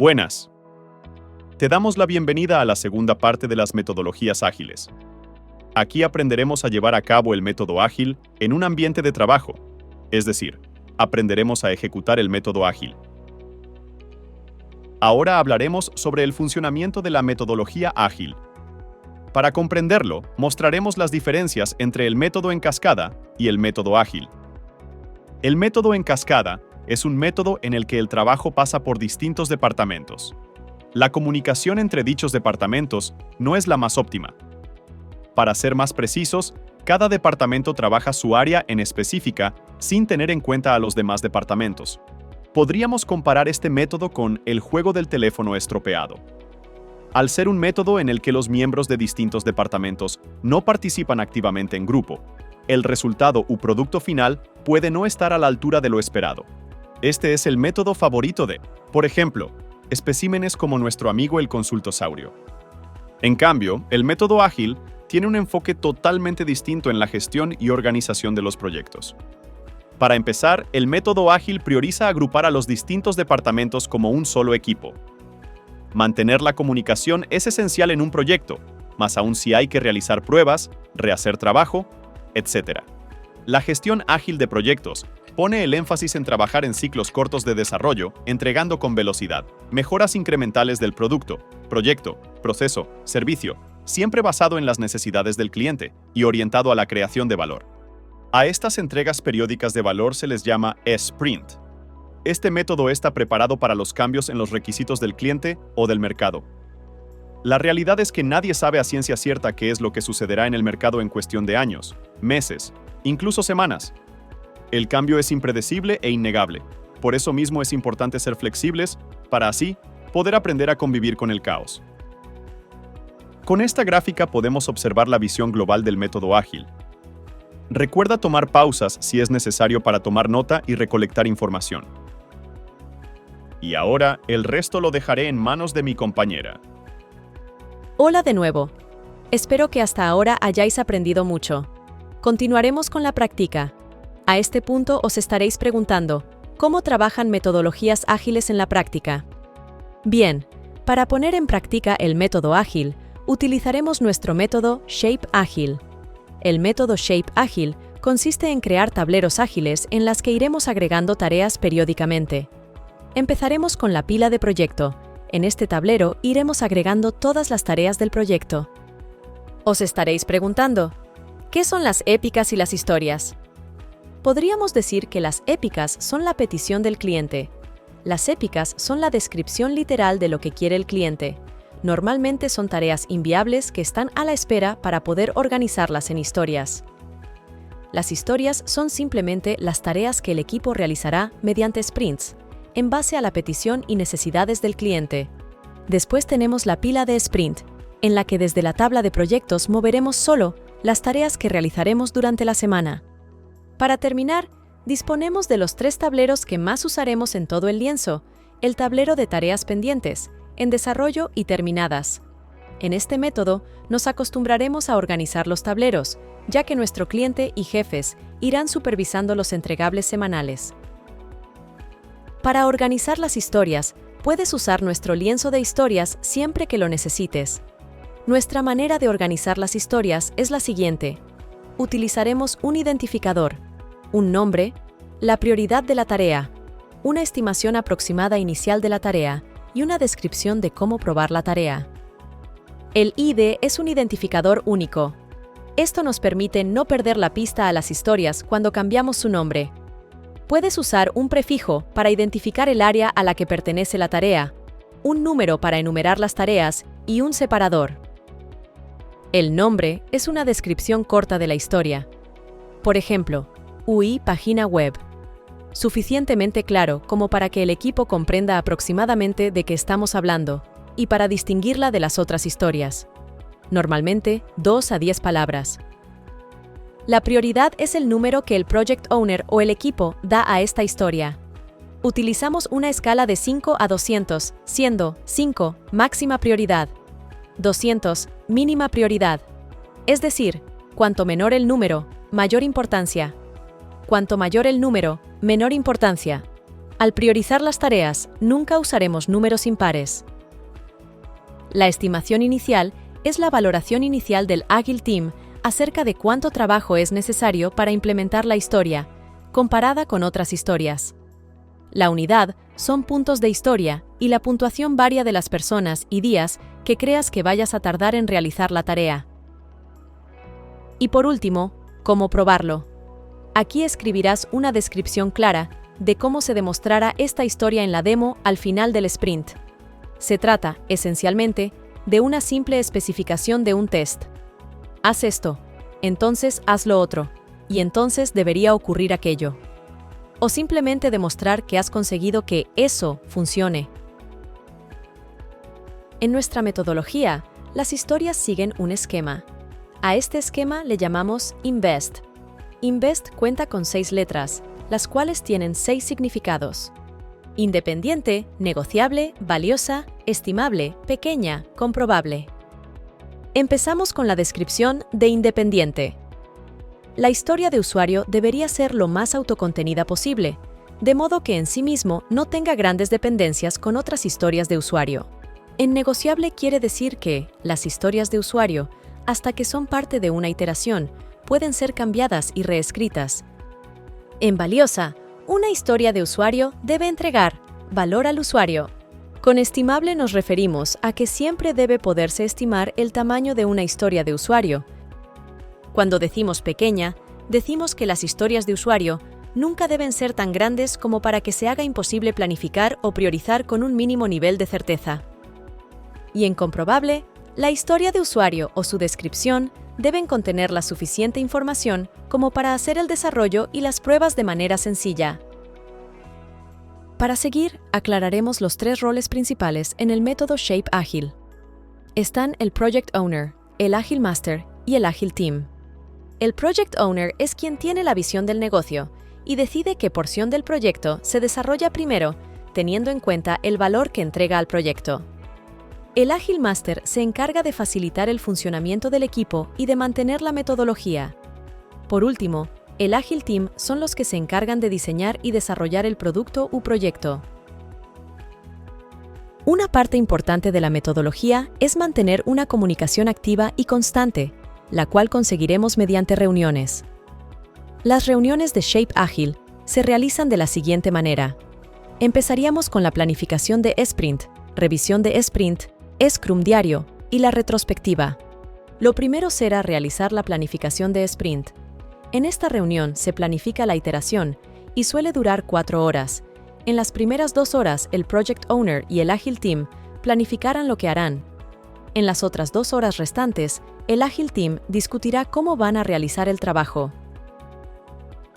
Buenas. Te damos la bienvenida a la segunda parte de las metodologías ágiles. Aquí aprenderemos a llevar a cabo el método ágil en un ambiente de trabajo, es decir, aprenderemos a ejecutar el método ágil. Ahora hablaremos sobre el funcionamiento de la metodología ágil. Para comprenderlo, mostraremos las diferencias entre el método en cascada y el método ágil. El método en cascada es un método en el que el trabajo pasa por distintos departamentos. La comunicación entre dichos departamentos no es la más óptima. Para ser más precisos, cada departamento trabaja su área en específica sin tener en cuenta a los demás departamentos. Podríamos comparar este método con el juego del teléfono estropeado. Al ser un método en el que los miembros de distintos departamentos no participan activamente en grupo, el resultado u producto final puede no estar a la altura de lo esperado. Este es el método favorito de, por ejemplo, especímenes como nuestro amigo el consultosaurio. En cambio, el método ágil tiene un enfoque totalmente distinto en la gestión y organización de los proyectos. Para empezar, el método ágil prioriza agrupar a los distintos departamentos como un solo equipo. Mantener la comunicación es esencial en un proyecto, más aún si hay que realizar pruebas, rehacer trabajo, etc. La gestión ágil de proyectos pone el énfasis en trabajar en ciclos cortos de desarrollo, entregando con velocidad mejoras incrementales del producto, proyecto, proceso, servicio, siempre basado en las necesidades del cliente y orientado a la creación de valor. A estas entregas periódicas de valor se les llama sprint. Este método está preparado para los cambios en los requisitos del cliente o del mercado. La realidad es que nadie sabe a ciencia cierta qué es lo que sucederá en el mercado en cuestión de años, meses, incluso semanas. El cambio es impredecible e innegable. Por eso mismo es importante ser flexibles para así poder aprender a convivir con el caos. Con esta gráfica podemos observar la visión global del método ágil. Recuerda tomar pausas si es necesario para tomar nota y recolectar información. Y ahora, el resto lo dejaré en manos de mi compañera. Hola de nuevo. Espero que hasta ahora hayáis aprendido mucho. Continuaremos con la práctica. A este punto os estaréis preguntando, ¿cómo trabajan metodologías ágiles en la práctica? Bien, para poner en práctica el método ágil, utilizaremos nuestro método Shape Ágil. El método Shape Ágil consiste en crear tableros ágiles en las que iremos agregando tareas periódicamente. Empezaremos con la pila de proyecto. En este tablero iremos agregando todas las tareas del proyecto. Os estaréis preguntando, ¿qué son las épicas y las historias? Podríamos decir que las épicas son la petición del cliente. Las épicas son la descripción literal de lo que quiere el cliente. Normalmente son tareas inviables que están a la espera para poder organizarlas en historias. Las historias son simplemente las tareas que el equipo realizará mediante sprints, en base a la petición y necesidades del cliente. Después tenemos la pila de sprint, en la que desde la tabla de proyectos moveremos solo las tareas que realizaremos durante la semana. Para terminar, disponemos de los 3 tableros que más usaremos en todo el lienzo, el tablero de tareas pendientes, en desarrollo y terminadas. En este método, nos acostumbraremos a organizar los tableros, ya que nuestro cliente y jefes irán supervisando los entregables semanales. Para organizar las historias, puedes usar nuestro lienzo de historias siempre que lo necesites. Nuestra manera de organizar las historias es la siguiente. Utilizaremos un identificador, un nombre, la prioridad de la tarea, una estimación aproximada inicial de la tarea y una descripción de cómo probar la tarea. El ID es un identificador único. Esto nos permite no perder la pista a las historias cuando cambiamos su nombre. Puedes usar un prefijo para identificar el área a la que pertenece la tarea, un número para enumerar las tareas y un separador. El nombre es una descripción corta de la historia. Por ejemplo, UI página web. Suficientemente claro como para que el equipo comprenda aproximadamente de qué estamos hablando y para distinguirla de las otras historias. Normalmente, 2 a 10 palabras. La prioridad es el número que el project owner o el equipo da a esta historia. Utilizamos una escala de 5 a 200, siendo 5 máxima prioridad, 200 mínima prioridad. Es decir, cuanto menor el número, mayor importancia. Cuanto mayor el número, menor importancia. Al priorizar las tareas, nunca usaremos números impares. La estimación inicial es la valoración inicial del Agile Team acerca de cuánto trabajo es necesario para implementar la historia, comparada con otras historias. La unidad son puntos de historia y la puntuación varía de las personas y días que creas que vayas a tardar en realizar la tarea. Y por último, ¿cómo probarlo? Aquí escribirás una descripción clara de cómo se demostrará esta historia en la demo al final del sprint. Se trata, esencialmente, de una simple especificación de un test. Haz esto, entonces haz lo otro, y entonces debería ocurrir aquello. O simplemente demostrar que has conseguido que eso funcione. En nuestra metodología, las historias siguen un esquema. A este esquema le llamamos INVEST. INVEST cuenta con 6 letras, las cuales tienen 6 significados: independiente, negociable, valiosa, estimable, pequeña, comprobable. Empezamos con la descripción de independiente. La historia de usuario debería ser lo más autocontenida posible, de modo que en sí mismo no tenga grandes dependencias con otras historias de usuario. En negociable quiere decir que las historias de usuario, hasta que son parte de una iteración, pueden ser cambiadas y reescritas. En valiosa, una historia de usuario debe entregar valor al usuario. Con estimable nos referimos a que siempre debe poderse estimar el tamaño de una historia de usuario. Cuando decimos pequeña, decimos que las historias de usuario nunca deben ser tan grandes como para que se haga imposible planificar o priorizar con un mínimo nivel de certeza. Y en comprobable, la historia de usuario o su descripción deben contener la suficiente información como para hacer el desarrollo y las pruebas de manera sencilla. Para seguir, aclararemos los 3 roles principales en el método Shape Agile. Están el Project Owner, el Agile Master y el Agile Team. El Project Owner es quien tiene la visión del negocio y decide qué porción del proyecto se desarrolla primero, teniendo en cuenta el valor que entrega al proyecto. El Agile Master se encarga de facilitar el funcionamiento del equipo y de mantener la metodología. Por último, el Agile Team son los que se encargan de diseñar y desarrollar el producto u proyecto. Una parte importante de la metodología es mantener una comunicación activa y constante, la cual conseguiremos mediante reuniones. Las reuniones de Shape Agile se realizan de la siguiente manera. Empezaríamos con la planificación de sprint, revisión de sprint, Scrum diario y la retrospectiva. Lo primero será realizar la planificación de sprint. En esta reunión se planifica la iteración y suele durar 4 horas. En las primeras 2 horas, el Project Owner y el Agile Team planificarán lo que harán. En las otras 2 horas restantes, el Agile Team discutirá cómo van a realizar el trabajo.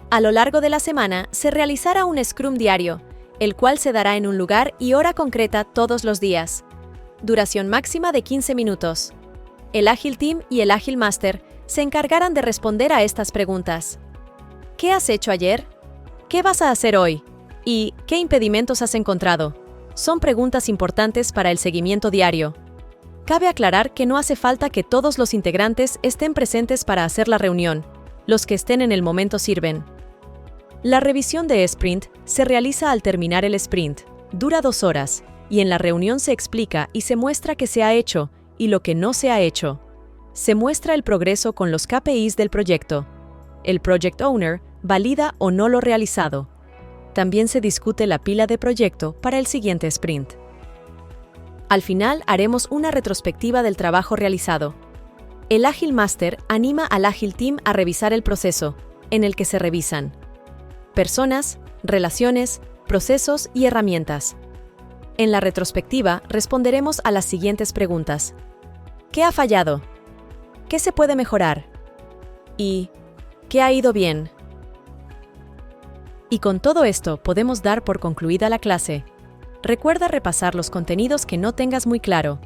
A lo largo de la semana, se realizará un Scrum diario, el cual se dará en un lugar y hora concreta todos los días. Duración máxima de 15 minutos. El Agile Team y el Agile Master se encargarán de responder a estas preguntas. ¿Qué has hecho ayer? ¿Qué vas a hacer hoy? ¿Y qué impedimentos has encontrado? Son preguntas importantes para el seguimiento diario. Cabe aclarar que no hace falta que todos los integrantes estén presentes para hacer la reunión. Los que estén en el momento sirven. La revisión de sprint se realiza al terminar el sprint. Dura 2 horas, y en la reunión se explica y se muestra qué se ha hecho y lo que no se ha hecho. Se muestra el progreso con los KPIs del proyecto. El Project Owner valida o no lo realizado. También se discute la pila de proyecto para el siguiente sprint. Al final haremos una retrospectiva del trabajo realizado. El Agile Master anima al Agile Team a revisar el proceso, en el que se revisan personas, relaciones, procesos y herramientas. En la retrospectiva responderemos a las siguientes preguntas. ¿Qué ha fallado? ¿Qué se puede mejorar? ¿Y qué ha ido bien? Y con todo esto podemos dar por concluida la clase. Recuerda repasar los contenidos que no tengas muy claro.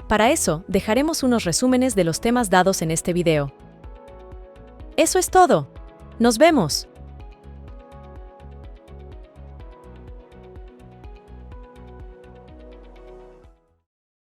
Para eso, dejaremos unos resúmenes de los temas dados en este video. Eso es todo. ¡Nos vemos!